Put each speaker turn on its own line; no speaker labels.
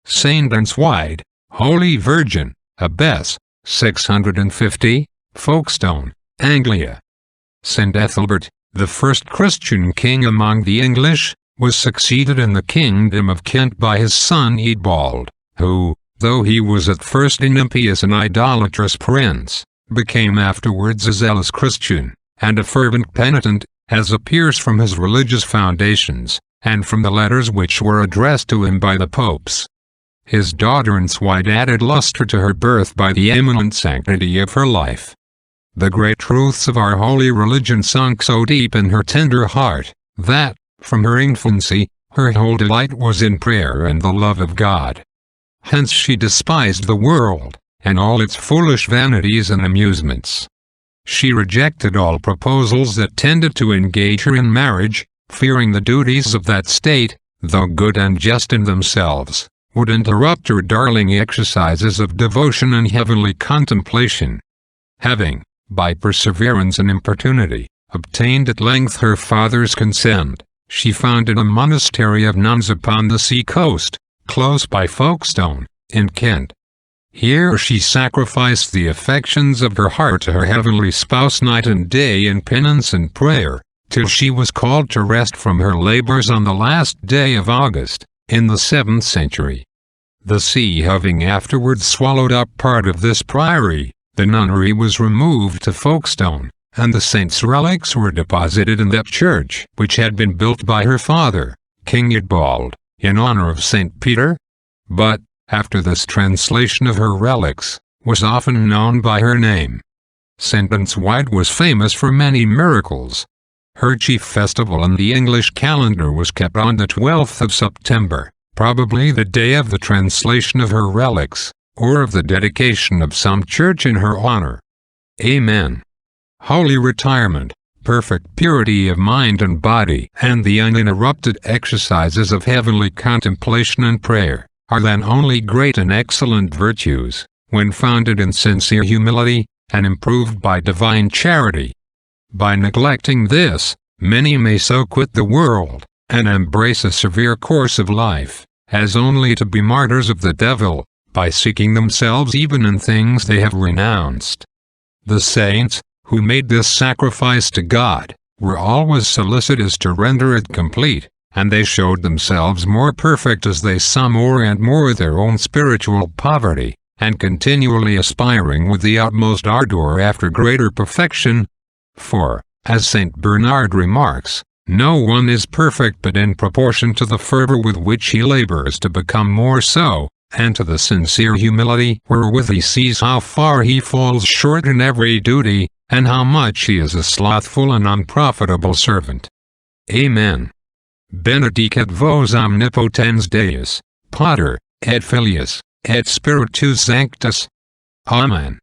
Saint Eanswide, Holy Virgin, Abbess, 650, Folkestone, Anglia. St. Ethelbert, the first Christian king among the English, was succeeded in the kingdom of Kent by his son Eadbald, who, though he was at first an impious and idolatrous prince, became afterwards a zealous Christian, and a fervent penitent, as appears from his religious foundations, and from the letters which were addressed to him by the popes. His daughter Eanswide added lustre to her birth by the eminent sanctity of her life. The great truths of our holy religion sunk so deep in her tender heart, that, from her infancy, her whole delight was in prayer and the love of God. Hence she despised the world, and all its foolish vanities and amusements. She rejected all proposals that tended to engage her in marriage, fearing the duties of that state, though good and just in themselves, would interrupt her darling exercises of devotion and heavenly contemplation. Having, by perseverance and importunity, obtained at length her father's consent, she founded a monastery of nuns upon the sea-coast, close by Folkestone, in Kent. Here she sacrificed the affections of her heart to her heavenly spouse night and day in penance and prayer, till she was called to rest from her labors on the last day of August, in the 7th century. The sea having afterwards swallowed up part of this priory, the nunnery was removed to Folkestone, and the saint's relics were deposited in that church which had been built by her father, King Eadbald, in honor of St. Peter. But, after this translation of her relics, was often known by her name. St. Eanswide was famous for many miracles. Her chief festival in the English calendar was kept on the 12th of September, probably the day of the translation of her relics, or of the dedication of some church in her honor. Amen. Holy retirement, perfect purity of mind and body, and the uninterrupted exercises of heavenly contemplation and prayer, are then only great and excellent virtues, when founded in sincere humility, and improved by divine charity. By neglecting this, many may so quit the world, and embrace a severe course of life, as only to be martyrs of the devil, by seeking themselves even in things they have renounced. The saints, who made this sacrifice to God, were always solicitous to render it complete, and they showed themselves more perfect as they saw more and more their own spiritual poverty, and continually aspiring with the utmost ardor after greater perfection. For, as St. Bernard remarks, no one is perfect but in proportion to the fervor with which he labors to become more so, and to the sincere humility wherewith he sees how far he falls short in every duty, and how much he is a slothful and unprofitable servant. Amen. Benedicat vos omnipotens Deus, Pater, et Filius, et Spiritus Sanctus. Amen.